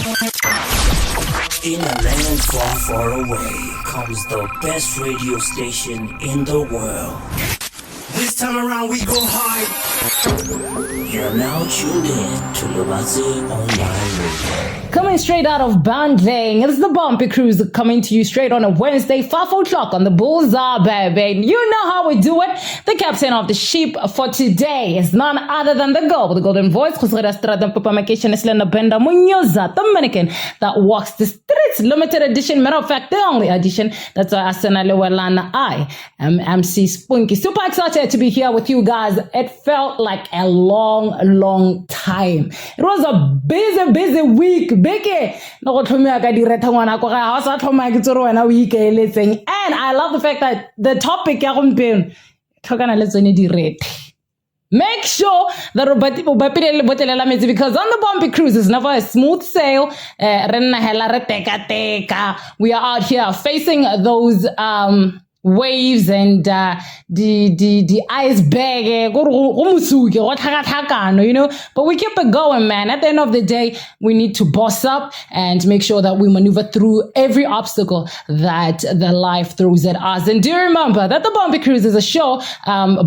In a land far, far away comes the best radio station in the world. This time around we go high. You're now tuned in to Lubatse Online Radio. Coming straight out of Bandung, it's the Bumpy Cruise coming to you straight on a Wednesday, 5 o'clock on the Bullseye, baby. You know how we do it. The captain of the ship for today is none other than the girl with the golden voice, Dominican that walks the streets. Limited edition, matter of fact, the only edition. That's why I am MC SPONKIE. Super excited to be here with you guys. It felt like a long time. It was a busy week. And I love the fact that the topic make sure that because on the Bumpy Cruise is never a smooth sail. We are out here facing those waves and the iceberg, you know, but we keep it going, man. At the end of the day, we need to boss up and make sure that we maneuver through every obstacle that the life throws at us. And do remember that the Bumpy Cruise is a show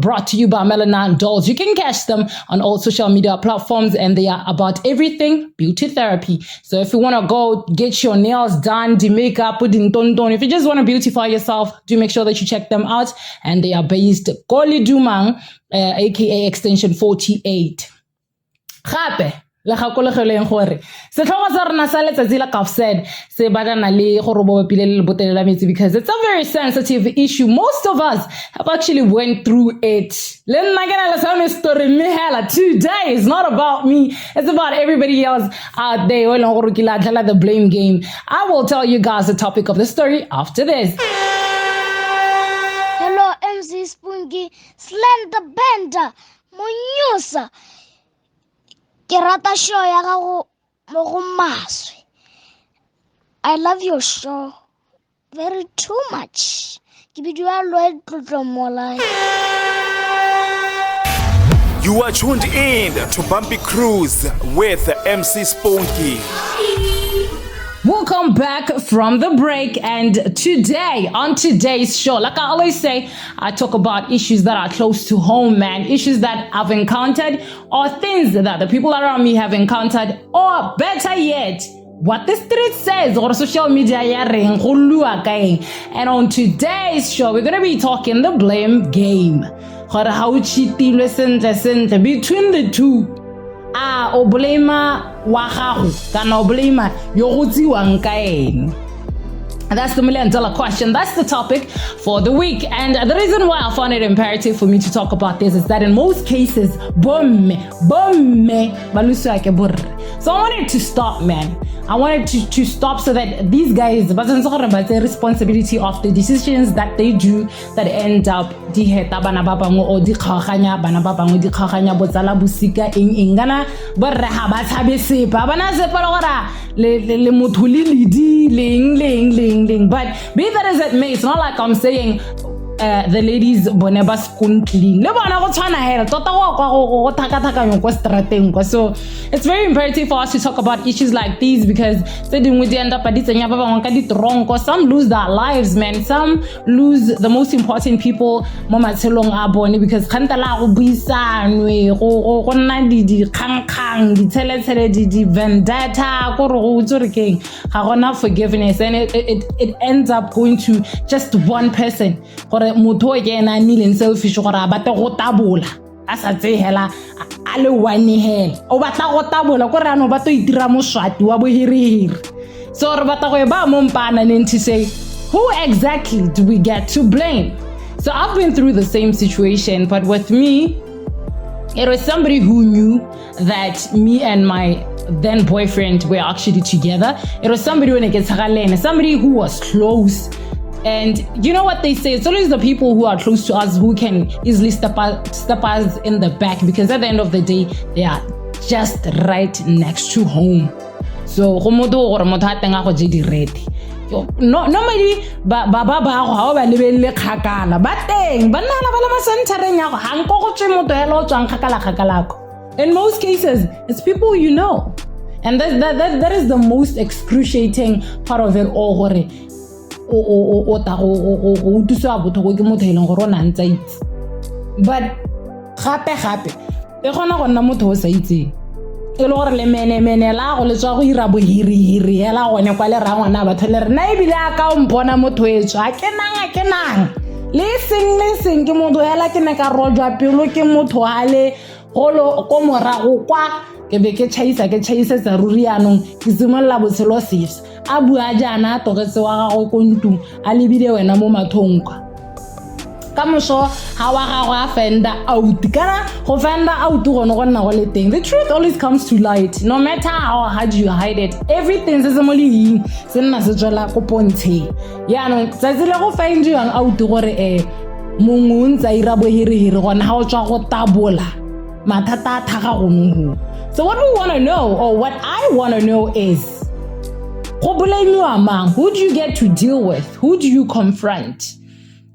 brought to you by Melanin Dolls. You can catch them on all social media platforms, and they are about everything beauty therapy. So if you want to go get your nails done, the makeup, if you just want to beautify yourself, do make sure that you check them out. And they are based Koli Dumang, aka extension 48. Gape le gakolegeleng gore setlhogo sa rena sa letsatsi like I've said se badana le gore bo pile le botelela metsi, because it's a very sensitive issue. Most of us have actually went through it. Le nna ke na le sa me story me hela today is not about me, it's about everybody else out there. O leng gore ke la tlala the blame game. I will tell you guys the topic of the story after this. Hello, MC SPONKIE, Slender Bender, Munyusa. Ke rata show ya gago mo go maswe. I love your show very too much. Ke bidua lo tlotlo mola. You are tuned in to Bumpy Cruise with MC SPONKIE. Welcome back from the break, and today, on today's show, like I always say, I talk about issues that are close to home, man. Issues that I've encountered, or things that the people around me have encountered, or better yet, what the street says or social media. And on today's show, we're going to be talking the blame game. Between the two. O blame wa gago kana o blame yo go tsiwang ka ene. That's the $1,000,000 question. That's the topic for the week. And the reason why I found it imperative for me to talk about this is that in most cases, bomme, so I wanted to stop, man. I wanted to stop so that these guys, but the responsibility of the decisions that they do that end up but be that as it may, it's not like I'm saying the ladies boneba spoon clean. So it's very imperative for us to talk about issues like these, because some lose their lives, man. Some lose the most important people because vendetta, forgiveness, and it ends up going to just one person. Motho again a nileng selfish gore a batla go tabola a sa tse hela a le one hela o batla go tabola gore ano ba to itira moswati wa bohirihiri. So re batla go ba mompana neng to say, who exactly do we get to blame? So I've been through the same situation, but with me it was somebody who knew that me and my then boyfriend were actually together. It was somebody somebody who was close. And you know what they say, it's always the people who are close to us who can easily step us in the back, because at the end of the day, they are just right next to home. So, normally baba ba go ba lebelle khakala ba teng ba nna ba la masentareng ya go hanko go tse motho ya lo tswang khakala. In most cases, it's people you know. And that is the most excruciating part of it all. But gape e gona go nna motho o sa itseng e le gore le mene la go le tswa go ira bohiri hela gone kwa le ra ngwana batho le rena e bile aka o mpona motho e tswa ke nang le seng ke motho hela ke ne ka rojwa pelo ke motho hale golo ko morago kwa ke be ke tsa ruri yanong ke simolla botshelo sefs a bua jana togetse wa gago ko ntung a lebile wena mo mathong kwa ka moso ha wa gago a fenda out kana go fenda out go no gonna go le teng. The truth always comes to light, no matter how hard you hide it. Everything se semoli se nna se tswela go pontshe ya no tsatsi le go find you out gore mongwe ntsa ira bohiri gona ha o tswa go tabola mathata a thaga go no. So what we want to know, or what I want to know, is who do you get to deal with? Who do you confront?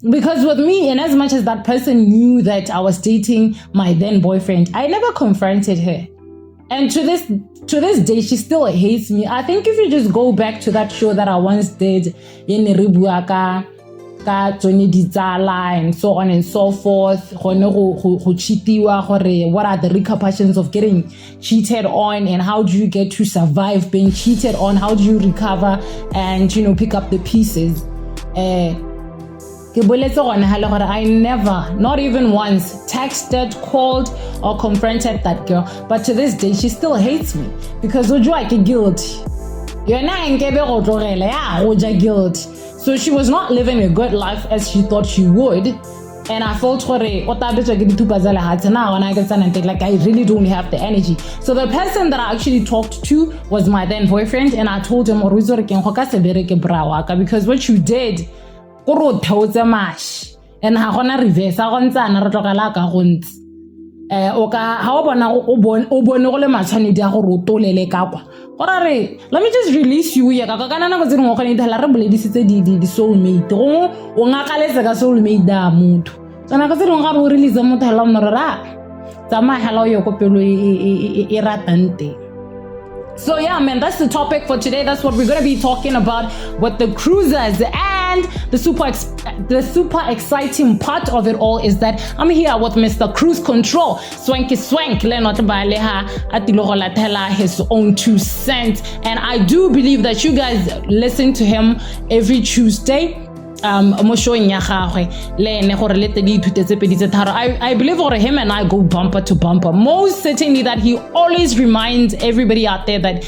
Because with me, and as much as that person knew that I was dating my then boyfriend, I never confronted her. And to this day, she still hates me. I think if you just go back to that show that I once did, and so on and so forth, what are the repercussions of getting cheated on, and how do you get to survive being cheated on? How do you recover and pick up the pieces? I never, not even once, texted, called, or confronted that girl. But to this day, she still hates me because I get guilty. Guilty. So she was not living a good life as she thought she would. And I felt like I really don't have the energy. So the person that I actually talked to was my then boyfriend, and I told him because what you did, and ha gona reverse ga gontsana re tlogela ka gontsi o ka ha o bona o bone go le matshwanedi a gore o tolele ka kwa gore let me just release you ya ka kana go tseng go gone ithala re boledisitse di soulmate go o ngakaletse ka soulmate da motho tsana ka tseng ga re release motho hela mnorara tsama hela yo ko pelo e ratante. So yeah, man, that's the topic for today. That's what we're going to be talking about with the cruisers. And the super exciting part of it all is that I'm here with Mr. Cruise Control. Swanky Swank, his own 2 cents. And I do believe that you guys listen to him every Tuesday. I believe for him and I go bumper to bumper. Most certainly that he always reminds everybody out there that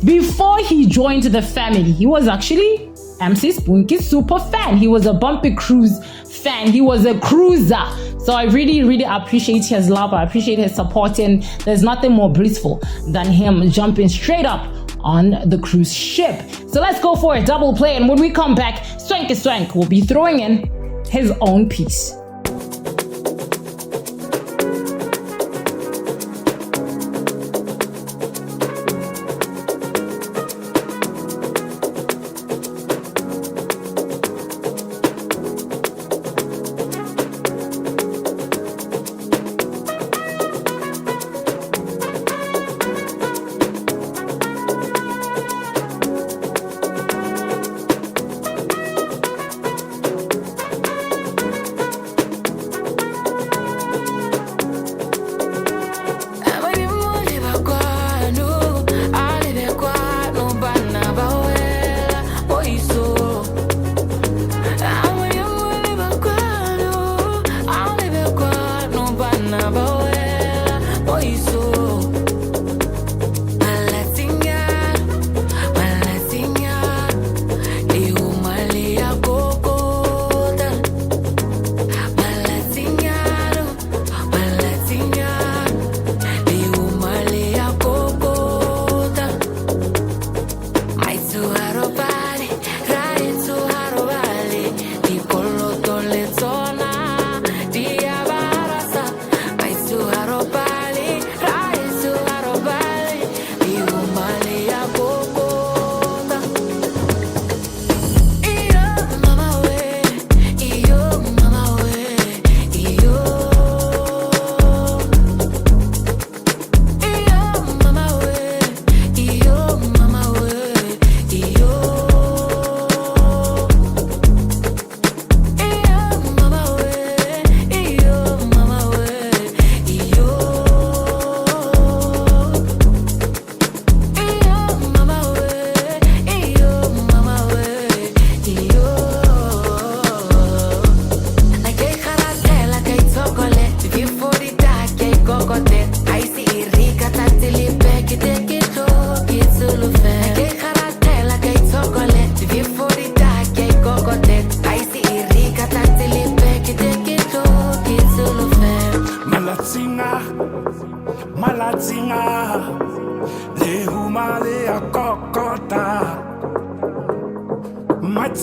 before he joined the family, he was actually MC Sponkie's super fan. He was a Bumpy Cruise fan. He was a cruiser. So I really appreciate his love. I appreciate his support, and there's nothing more blissful than him jumping straight up on the cruise ship. So let's go for a double play, and when we come back, Swanky Swank will be throwing in his own piece.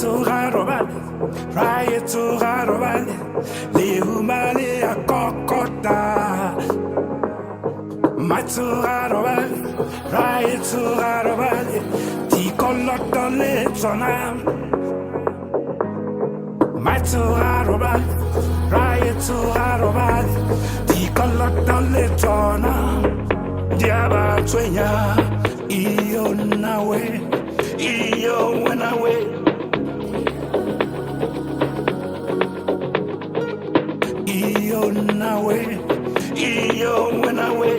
tsoga robale, rae tsoga robale, le humale a kokota. Matsoga robale, rae tsoga robale, ti koloto le tsona. Matsoga robale, rae tsoga robale, ti koloto le tsona. Diaba tswenya, iyo nawe, iyo wenawe. Iyo nawe, iyo wenawe.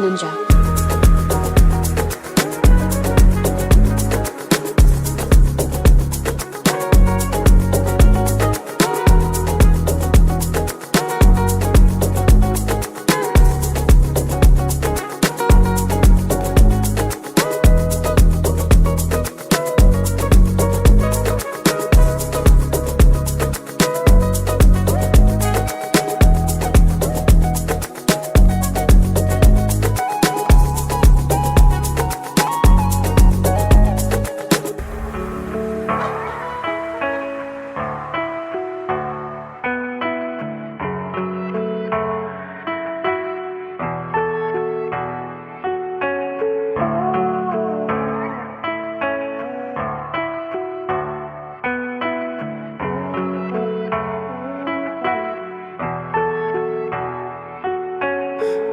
Ninja.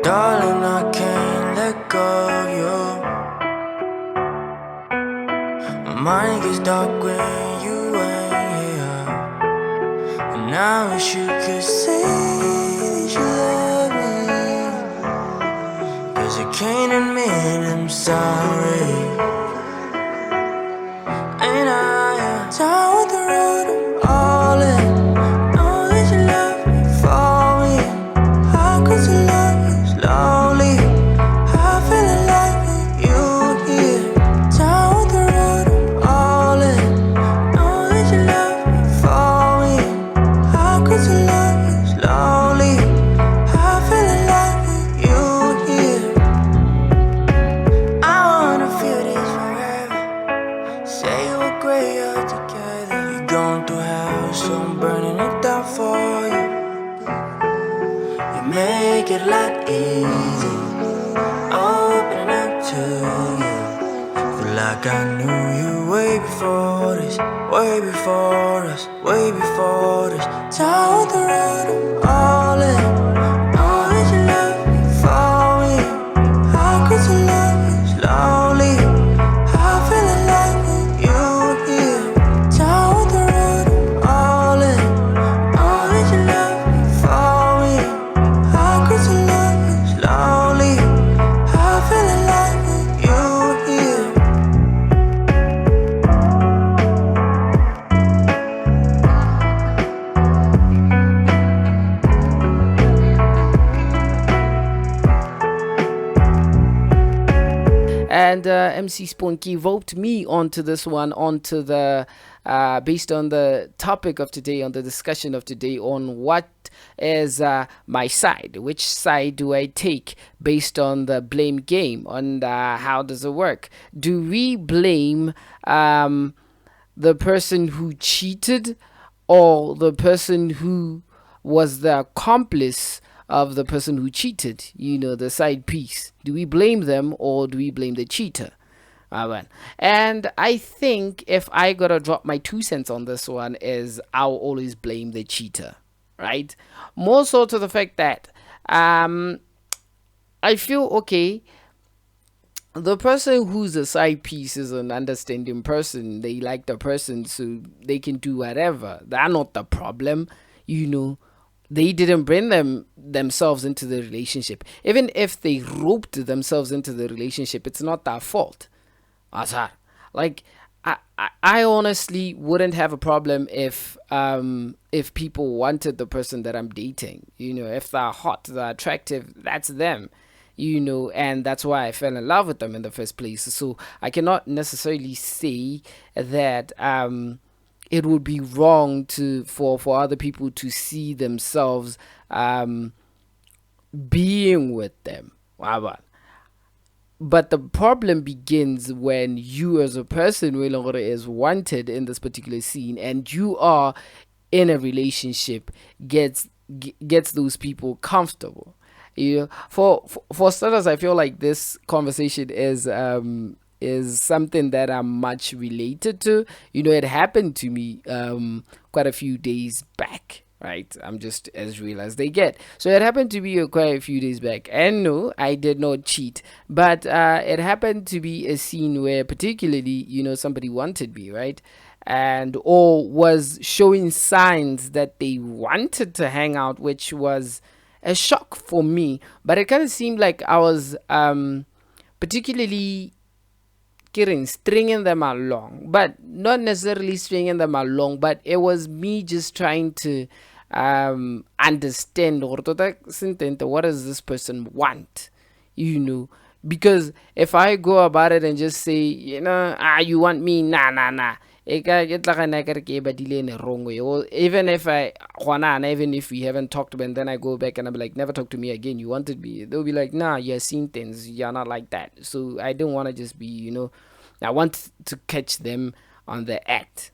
Darling, I can't let go of you. My mind gets dark when you ain't here. And I wish you could say that you love me, 'cause I can't admit I'm sorry. And I am down with the road, I'm all in. Know that you love me for me. How could you love me slowly? I'm feeling like you here. Down with the road, I'm all in. Know that you love me for me. How could you love me slowly? I'm feeling like you here. I wanna feel this forever. Say we're great up together. You're going through hell, so I'm burning it down for you. You make it a lot easy, opening up to you. Feel like I knew you way before this, way before us, way before this. Down the road, I'm all in. Know that you love me for me. How could you love me slowly? I'm feeling like you here. Down the road, I'm all in. Know that you love me for me. How could you love me slowly? I'm feeling like you here. And MC SPONKIE vote me onto this one, onto the based on the topic of today, on the discussion of today, on what is my side. Which side do I take based on the blame game? And how does it work? Do we blame the person who cheated, or the person who was the accomplice of the person who cheated, the side piece? Do we blame them, or do we blame the cheater? And I think if I gotta drop my 2 cents on this one, is I'll always blame the cheater, right? More so to the fact that I feel, okay, the person who's a side piece is an understanding person. They like the person, so they can do whatever. They're not the problem, They didn't bring themselves into the relationship. Even if they roped themselves into the relationship, it's not their fault. Like, I honestly wouldn't have a problem if people wanted the person that I'm dating. If they're hot, they're attractive, that's them. And that's why I fell in love with them in the first place. So I cannot necessarily say that it would be wrong for other people to see themselves being with them. But the problem begins when you as a person is wanted in this particular scene, and you are in a relationship, gets those people comfortable. For starters, I feel like this conversation is something that I'm much related to. It happened to me quite a few days back. Right, I'm just as real as they get. So it happened to be quite a few days back, and no, I did not cheat, but it happened to be a scene where particularly, somebody wanted me, right, or was showing signs that they wanted to hang out, which was a shock for me. But it kind of seemed like I was particularly stringing them along, but not necessarily stringing them along, but it was me just trying to understand what does this person want, because if I go about it and just say, you want me, nah, even if we haven't talked, and then I go back and I'm like, never talk to me again, you wanted me, they'll be like, nah, you're seeing things, you're not like that. So I don't want to just be, I want to catch them on the act.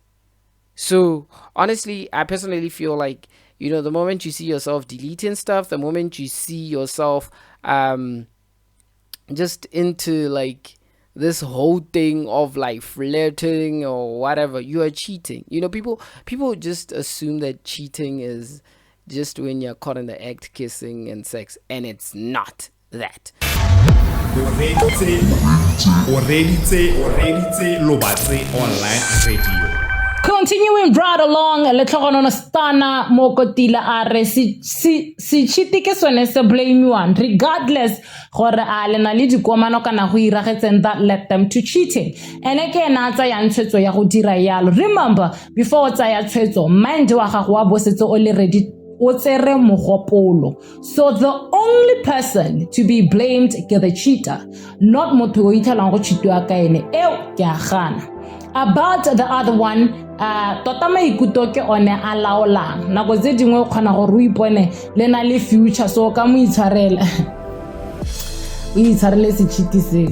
So honestly, I personally feel like, the moment you see yourself deleting stuff, the moment you see yourself just into like this whole thing of like flirting or whatever, you are cheating. People just assume that cheating is just when you're caught in the act, kissing and sex, and it's not that. Online radio. Continuing right along, letlogono stana mokotila are si chiti ke sone se blame one, regardless gore a le na le dikomano kana go iragetseng that led them to cheating. And again, na tsa ya ntshwetso ya go dira yalo. Remember, before tsa ya tshwetso, mind wa gago wa bosetse o le ready o tsere mogopolo. So the only person to be blamed ke the cheater, not motho o itelang go cheatwa ka ene. Eo ke a gana. About the other one, tota maikuto ke one a laolang. Nako tse dingwe o kgona gore o ipone le na le future, so ka mo itshwarela o itshwarele se cheat se.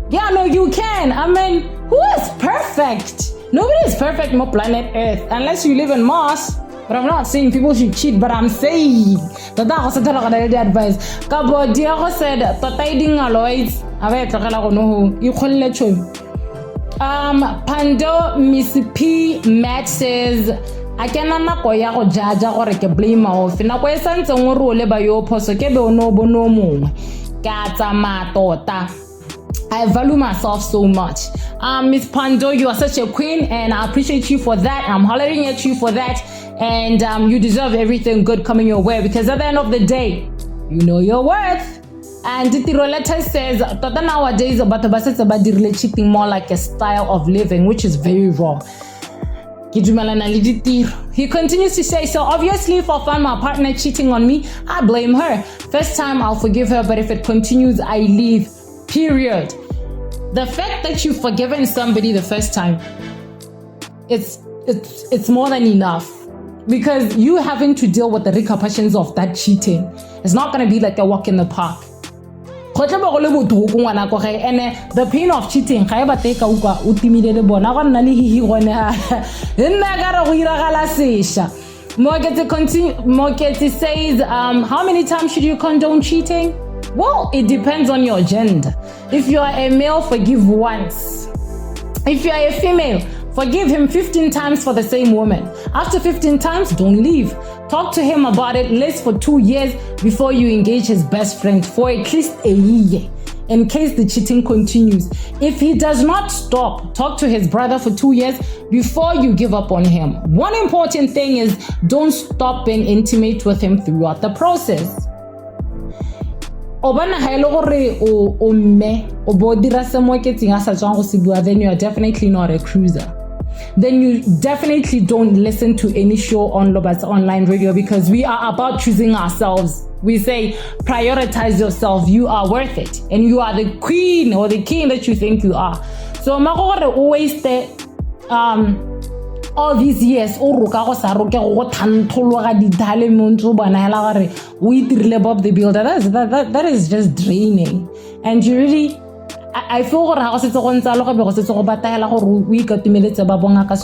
Yeah, no, you can. I mean, who is perfect? Nobody is perfect on planet Earth unless you live in Mars. But I'm not saying people should cheat, but I'm saying that was the advice. Kabo Diego said tota iding aloids ave tlogela go no you kholle tšhomi. Pando Miss P Matt says a kena nako ya go jaja gore ke blame off nako e santse ngwe re o le ba yo phoso ke be o no bono mongwe ka tsa matota. I value myself so much. Miss Pando, you are such a queen and I appreciate you for that. I'm hollering at you for that, and you deserve everything good coming your way, because at the end of the day, you know your worth. And Tiroleta says, Tota nowadays, about cheating more like a style of living, which is very wrong. He continues to say, so obviously if I find my partner cheating on me, I blame her. First time I'll forgive her, but if it continues, I leave. Period. The fact that you've forgiven somebody the first time, it's more than enough, because you having to deal with the repercussions of that cheating. It's not going to be like a walk in the park. And the pain of cheating, Mokete says, how many times should you condone cheating? Well, it depends on your gender. If you are a male, forgive once. If you are a female, forgive him 15 times for the same woman. After 15 times, don't leave. Talk to him about it, list for 2 years before you engage his best friend for at least a year, in case the cheating continues. If he does not stop, talk to his brother for 2 years before you give up on him. One important thing is, don't stop being intimate with him throughout the process. Then you are definitely not a cruiser. Then you definitely don't listen to any show on Lobat's online radio, because we are about choosing ourselves. We say, prioritize yourself. You are worth it. And you are the queen or the king that you think you are. So, always all these years, Bob the Builder, that is just draining. And you really, I feel so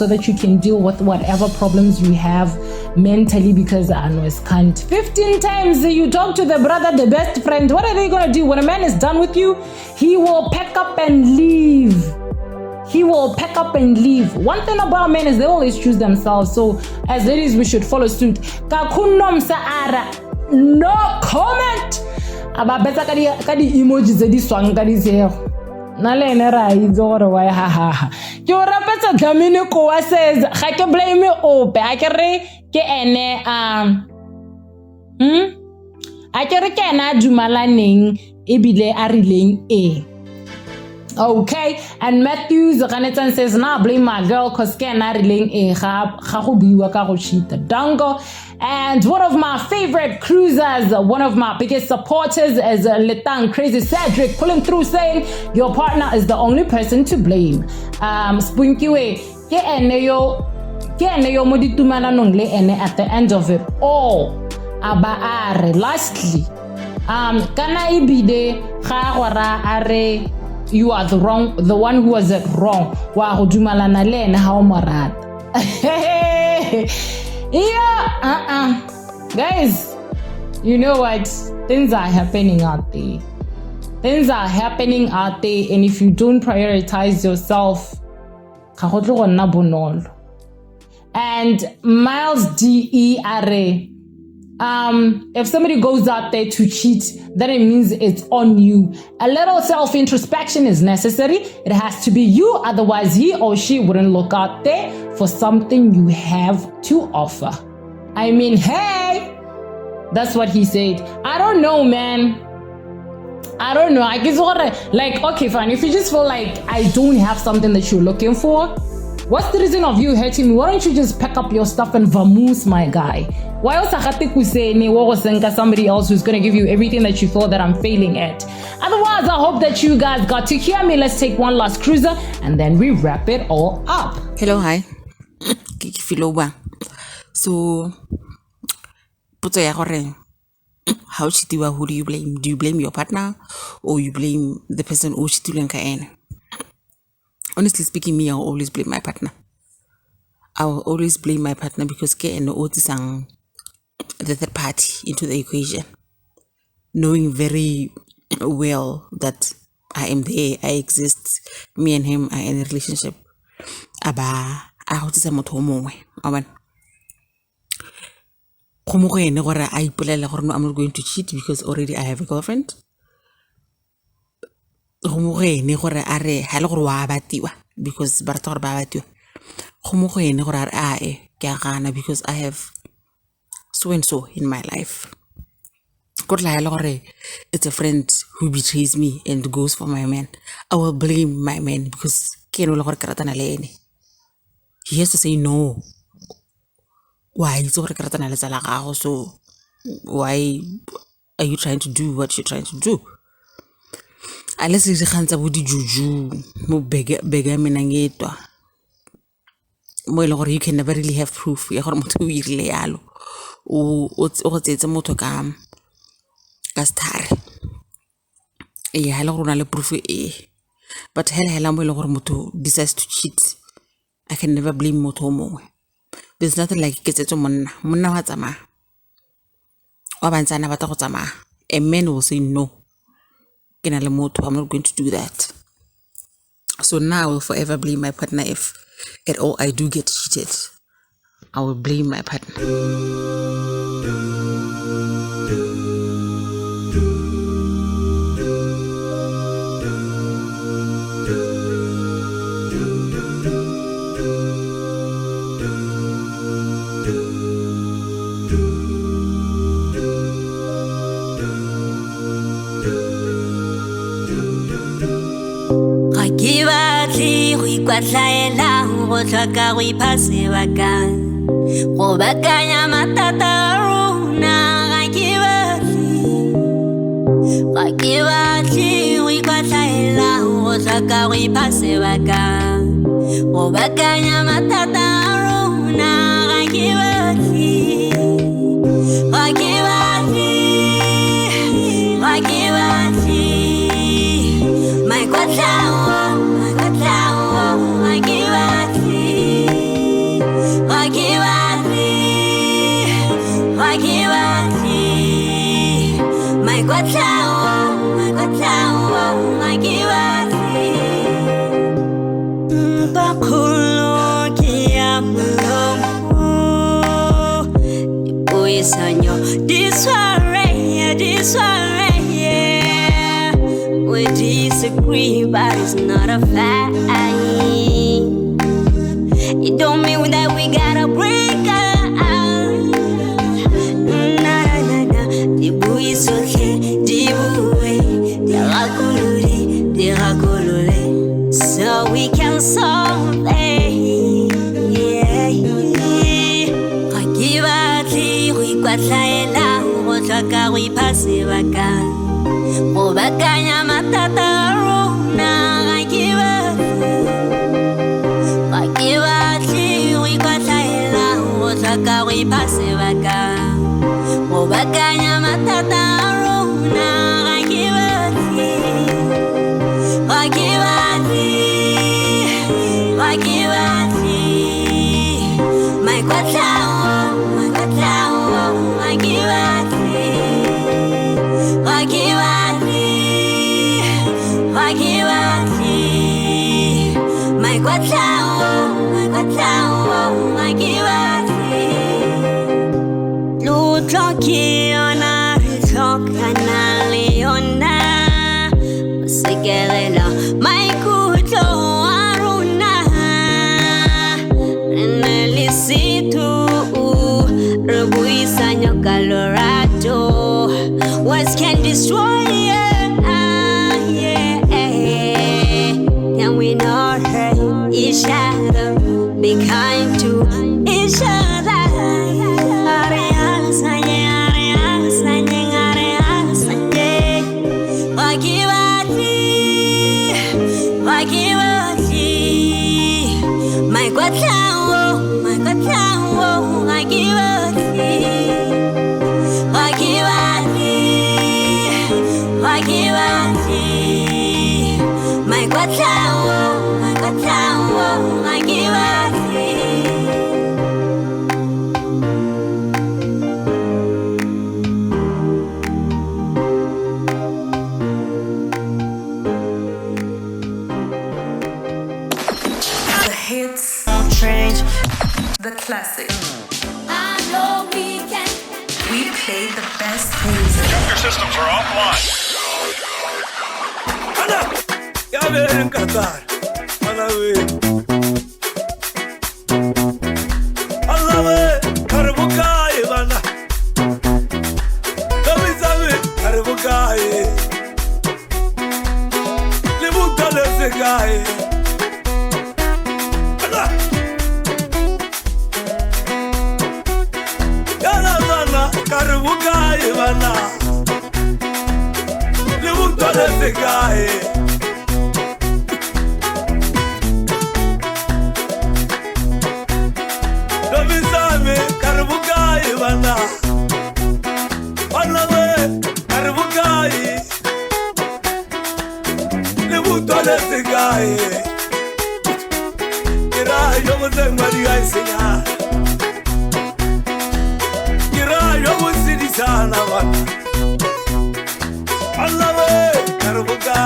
that you can deal with whatever problems you have mentally, because I know it's can't. 15 times you talk to the brother, the best friend. What are they going to do? When a man is done with you, he will pack up and leave. He will pack up and leave. One thing about men is they always choose themselves. So as ladies, we should follow suit. No comment. Ababeta kadi emojis edi swang kadi seo. Nale nera izoro wa ha ha. Ke o rapetsa Dlamini ko wa says ga ke blame ope. A ke re ke ene a ke re ke ena dumalaneng ebile a rileng e. Okay, and Matthews Ganetan says, nah, blame my girl because Kena rileng e ga go buiwa ka go cheat dango. And one of my favorite cruisers, one of my biggest supporters is Letang Crazy Cedric, pulling through saying your partner is the only person to blame. Spunky way, ke ene yo modi tumananong le ene at the end of it all. Aba are lastly, kana ibide ga gora are you are the one who was wrong. Wa go dumalana le ene ha o morata. Yeah, guys, you know what? Things are happening out there. Things are happening out there, and if you don't prioritize yourself, and Miles DERA, if somebody goes out there to cheat, then it means it's on you. A little self-introspection is necessary. It has to be you, otherwise he or she wouldn't look out there for something you have to offer. I mean, hey, that's what he said. I don't know, man. I don't know. I guess like, okay, fine. If you just feel like I don't have something that you're looking for, what's the reason of you hurting me? Why don't you just pack up your stuff and vamoose, my guy? Why else somebody else who's going to give you everything that you thought that I'm failing at? Otherwise, I hope that you guys got to hear me. Let's take one last cruiser and then we wrap it all up. Hello, hi. So, how who do you blame? Do you blame your partner or you blame the person who cheated? Honestly speaking, me, I'll always blame my partner. I will always blame my partner because the third party into the equation, knowing very well that I am there, I exist, me and him are in a relationship. I'm not going to cheat because already I have a girlfriend. Because I have so and so in my life. It's a friend who betrays me and goes for my man. I will blame my man because he has to say no. Why? So why are you trying to do what you're trying to do? unless re kgantsa bo dijuju mo bega menangetwa mo ile gore you can never really have proof ya gore motho o irile yalo o go tsetse motho ka sthare ya hele gore na le proof but hela mo ile gore motho decides to cheat. I can never blame motho mongwe. There's nothing like ketsetso monna wa tsamaya wa bantsana ba tla go tsamaya. A man will say no, ke na le motho, I'm not going to do that. So now I will forever blame my partner if at all I do get cheated. I will blame my partner. Kwatlaela go tlhoka go ipha sebaka go bakanya matata a rona ga ke batle go ikwatlaela go tlhoka go ipha sebaka go bakanya matata a rona ga ke batle my kwatlaela This one, yeah. We disagree, but it's not a fight. It don't mean that we gotta break up. Nah. The boy is okay, the boy, the rakulule, so we can solve it. Ka go ipha sebaka go bakanya matata a rona ga ke batle go ikwatlaela go tlhoka go ipha sebaka go bakanya matata a rona ga ke batle my kwatlaela ga ke Colorado, words can destroy and we not hurt each other, be kind to each other. The classic. I know we can. We play the best music. Your systems are offline. Guy, was a money I sing. Kira, was city sana. Allah, Karabuka.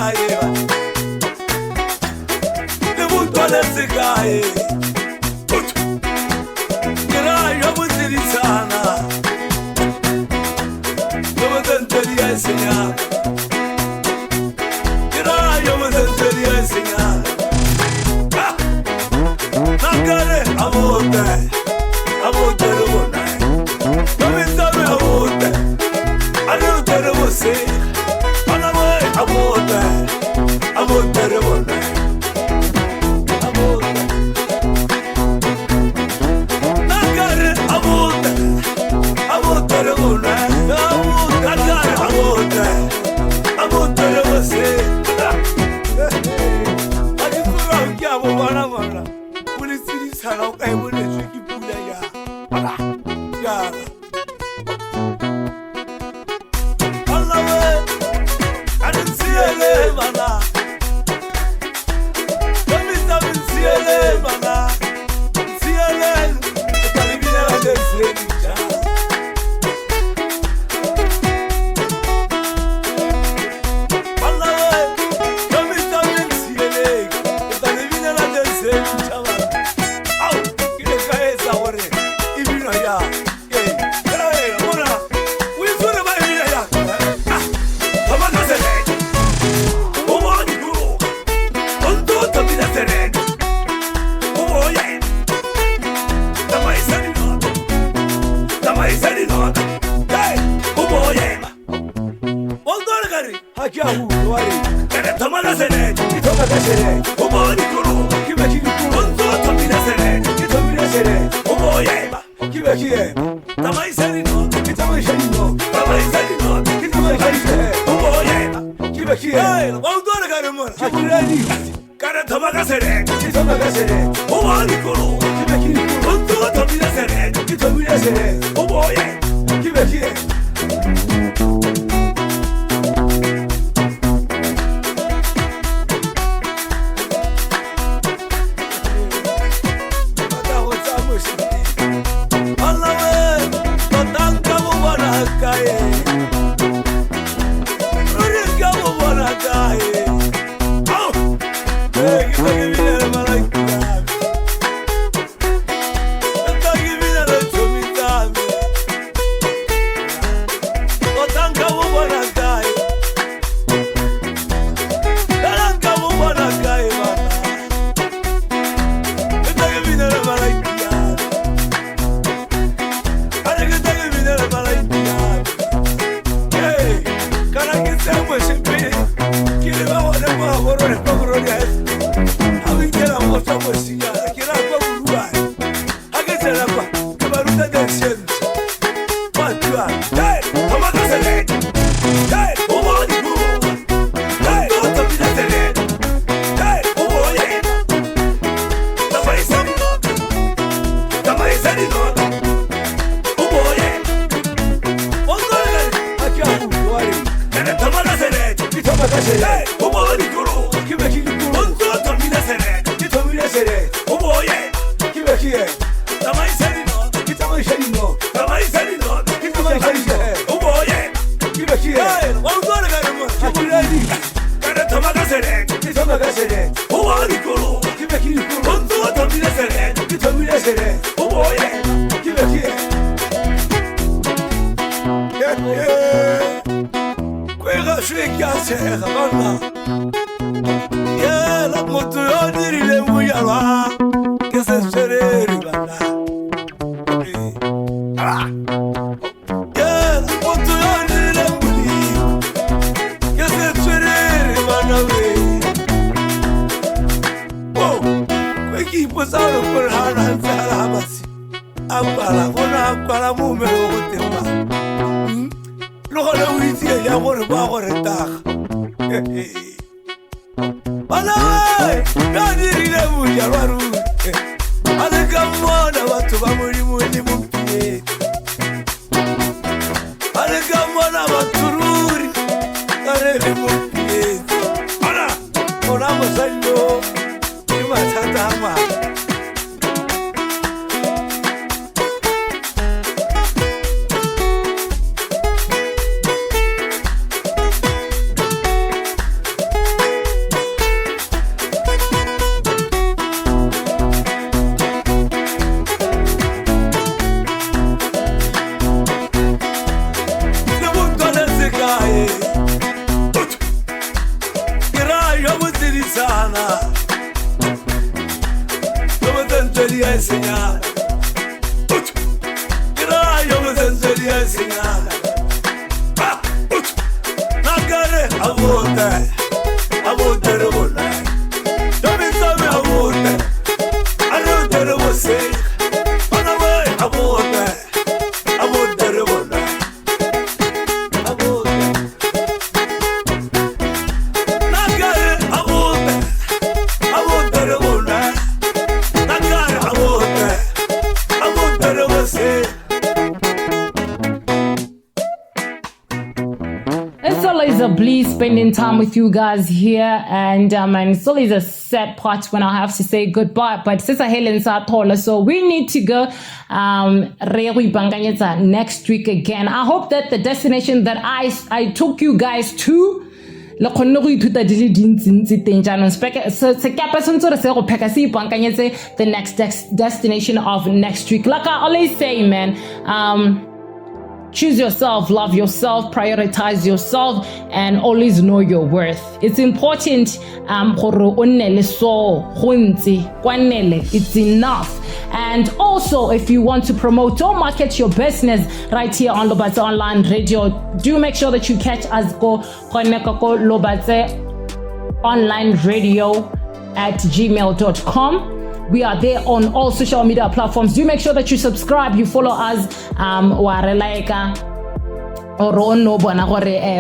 The wood was a guy. Kira, was city sana. The wasn't the singer. Kira, was a singer. sensori ya sinya. Kira yo sensori ya sinya. Nagare abote rebola. Don't tell me abote. I don't tell you what say. On the way abote rebola. Nagare abote rebola. Nagare abote rebola say. It's always a bliss spending time with you guys here, and it's always a sad part when I have to say goodbye. But since I hail inside taller, so we need to go next week again. I hope that the destination that I took you guys to. Le khonne go ithuta di le dintsi teng jaanong se kapa sentse re se go pheka se ipankanyetse the next destination of next week. Like I always say, man, choose yourself, love yourself, prioritize yourself, and always know your worth. It's important it's enough. And also, if you want to promote or market your business right here on Lobatse Online Radio, do make sure that you catch us go Lobatse Online Radio at gmail.com. We are there on all social media platforms. Do make sure that you subscribe, you follow us,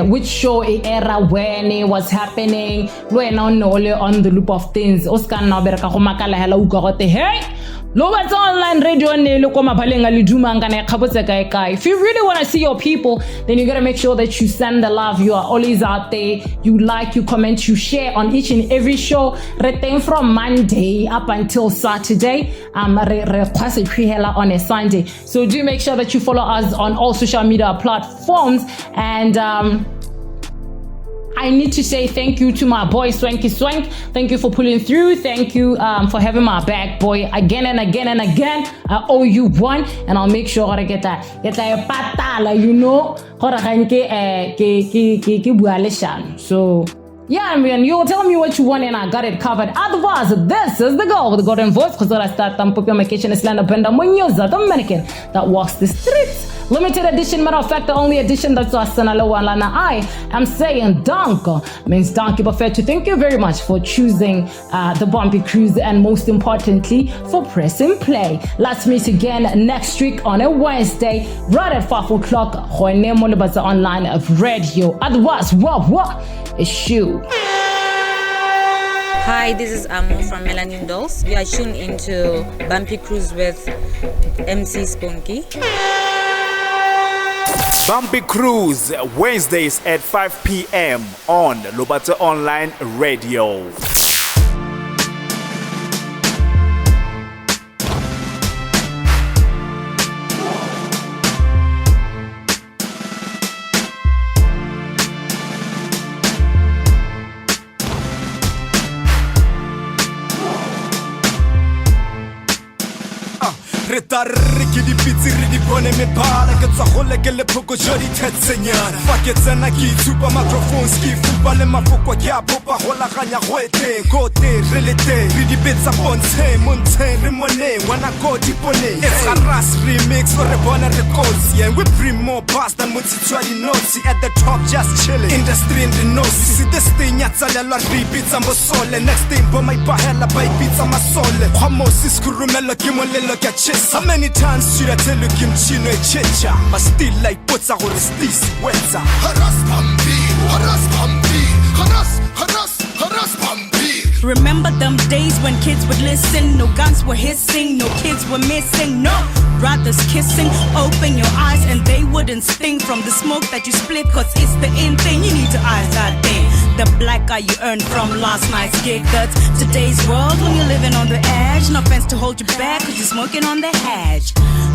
which show era when what's happening, when on the loop of things. Hey, Lobatse Online Radio. If you really want to see your people, then you gotta make sure that you send the love. You are always out there. You like, you comment, you share on each and every show. From Monday up until Saturday. On a Sunday. So do make sure that you follow us on all social media platforms. And I need to say thank you to my boy Swanky Swank. Thank you for pulling through. Thank you for having my back, boy, again and again and again. I owe you one, and I'll make sure I get that patala, you know. So yeah, I mean, you'll tell me what you want and I got it covered. Otherwise, this is the girl with the golden voice, because I start making a slender bender Munyoza, the Dominican that walks the streets. Limited edition, matter of fact, the only edition that's I am saying Donka means donkey buffet to thank you very much for choosing the Bumpy Cruise, and most importantly for pressing play. Let's meet again next week on a Wednesday right at 5 o'clock on Lobatse Online of Radio. Otherwise, what is you? Hi, this is Amo from Melanin Dolls. We are tuned into Bumpy Cruise with MC Spunkie. Bumpy Cruise, Wednesdays at 5 p.m. on Lobatse Online Radio. Retarre di pizzi di buone me pare che tsagole ke le phoko jodi tetsenyana fa ke tsena ke tsupa microphone ski fupa le mafoko ke a popa gola ganya go ete go te relete re di betsa bontshe montshe re mone wana go di pone it's a ras remix for re bona re kosi and we bring more bass than mutsitswadi notes at the top just chilling industry in the nose see this thing ya tsalelwa re pizza mbosole next thing bo my bahela by pizza masole khamosi skurumelo ke molelo ke how many times should I tell you kimchino e checha but still like puts a horistis wetsa haras Bumpy Remember them days when kids would listen, no guns were hissing, no kids were missing, no brothers kissing. Open your eyes and they wouldn't sting from the smoke that you split, cause it's the in thing. You need to eyes that thing. The black eye you earned from last night's gig. That's today's world when you're living on the edge. No offense to hold you back, cause you're smoking on the hash.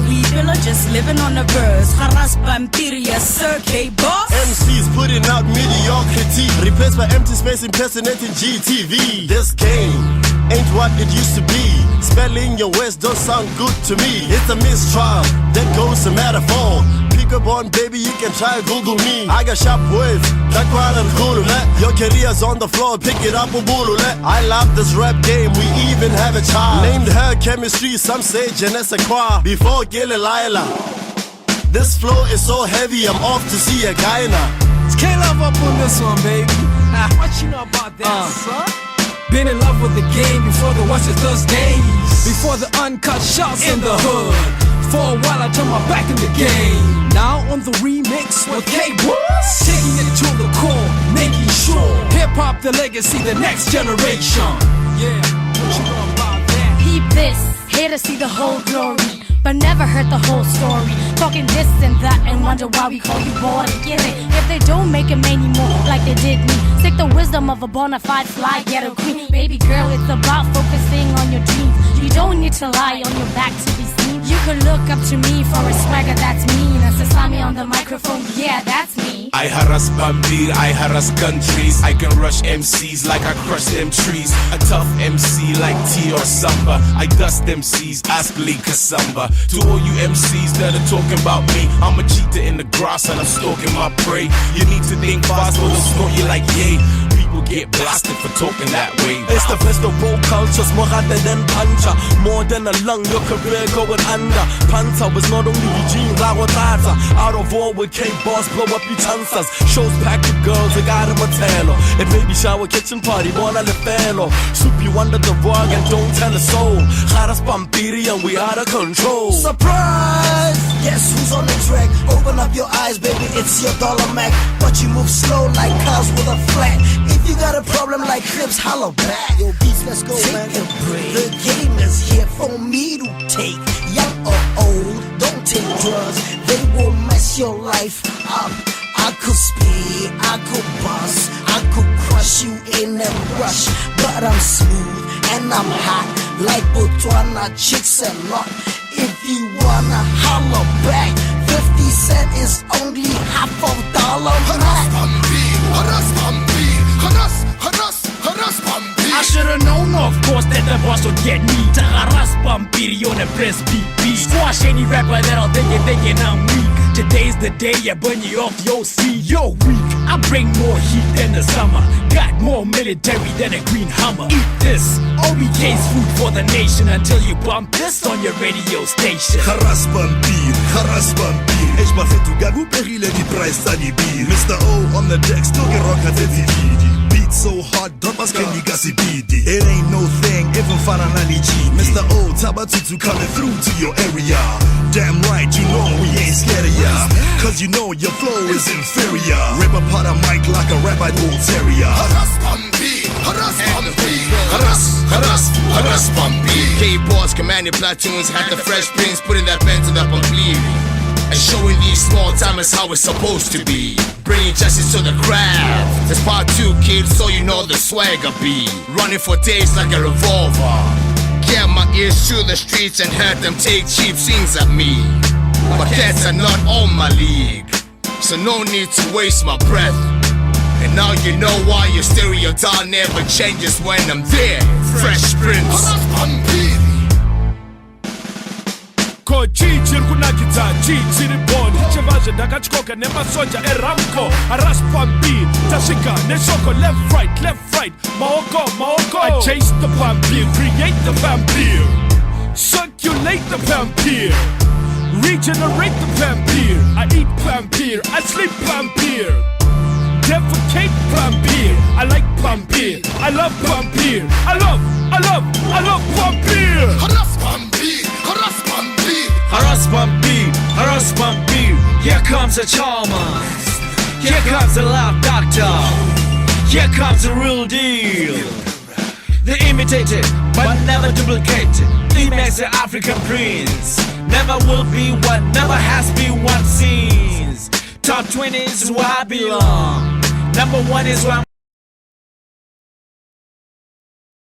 We are just living on the verse. Haras Bumpy, yes sir, K-Boss. MCs putting out mediocrity, replaced by empty space impersonating GTV. This game ain't what it used to be. Spelling your words don't sound good to me. It's a mistrial that goes a metaphor. Pick Vagabond, baby, you can try Google me. I got sharp words, that quite cool, your career's on the floor, pick it up, I love this rap game, we even have a child named her chemistry, some say Janessa Kwa. Before Gilly Lila, this flow is so heavy, I'm off to see a guy now. It's K-Love up on this one, baby. What you know about that, son? Been in love with the game before the Watch It Does days, before the uncut shots in the hood. For a while I turned my back in the game. Now on the remix with K-Boys, taking it to the core, making sure hip-hop the legacy, the next generation. Yeah, what you know about that? Keep this, here to see the whole glory, but never heard the whole story. Talking this and that and wonder why we call you bored. Get it? If they don't make them anymore like they did me, stick the wisdom of a bona fide fly ghetto queen. Baby girl, it's about focusing on your dreams. You don't need to lie on your back to be seen. You could look up to me for a swagger that's mean. And Sasami on the microphone, yeah, that's me. I harass Bambir, I harass countries. I can rush MCs like I crush them trees. A tough MC like T or Samba. I dust MCs, ask Lee Kasamba. To all you MCs that are talking about me, I'm a cheater in the grass and I'm stalking my prey. You need to think fast or they'll snort you like yay. People get blasted for talking that way. It's the best of both cultures, more rather than puncher. More than a lung, your career going under. Panther was not only Eugene Lawatata. Out of war with K-Boss, blow up your chances. Shows packed with girls, they got him a tailor. It baby shower, kitchen party, born on the fellow. Soup you under the rug and don't tell a soul. Haras Pampiri and we out of control. Surprise! Guess who's on the track? Open up your eyes, baby, it's your dollar Mac. But you move slow like cars with a flat. If you got a problem like Crips, holla back. Yo, beats, let's go, take man. A break. The game is here for me to take. Young or old, don't take drugs. They will mess your life up. I could speed, I could bust, I could crush you in a rush. But I'm smooth and I'm hot, like Botswana chicks a lot. If you wanna holler back, 50 cent is only half of $1. I should've known, of course, that the boss would get me to harass Bumpy on the press BB. Squash any rapper that'll thinking I'm weak. Today's the day I burn you off your seat. You're weak, I bring more heat than the summer. Got more military than a green Hummer. Eat this, OBK's food for the nation until you bump this on your radio station. Harass Bumpy, H ma fetoga bopegile di price tsa di beer. Mr. O on the deck, still get rock at the beat so hard, droppers can you gas it. It ain't no thing, even Fananani G. Mr. O, Tabatutu coming through to your area. Damn right, you know we ain't scared of ya. Cause you know your flow is inferior. Rip apart a mic like a rabbi old terrier. Harass Bumpy, harass Bumpy, harass Bumpy. K-Boss commanding platoons, had the fresh prince putting that pen to the complete. And showing these small timers how it's supposed to be. Bringing justice to the craft. It's part 2, kids, so you know the swagger be. Running for days like a revolver. Get my ears to the streets and heard them take cheap things at me. But cats are not on my league, so no need to waste my breath. And now you know why your stereo dial never changes when I'm there. Fresh Prince. Ko chichiri kunakidza chichiri boni chivazve ndakatyoka nemasoja eramco harass Bumpy tasvika neshoko left right maoko I chase the vampire, create the vampire, circulate the vampire, regenerate the vampire. I eat vampire, I sleep vampire, defecate vampire. I like vampire, I love vampire, I love vampire. Harass Bumpy, harass Bumpy, Harass Bumpy. Here comes a charmer, here comes a love doctor, here comes the real deal. The imitated but never duplicated. He makes the African prince. Never will be what never has been what since. Top 20 is where I belong. Number 1 is where I'm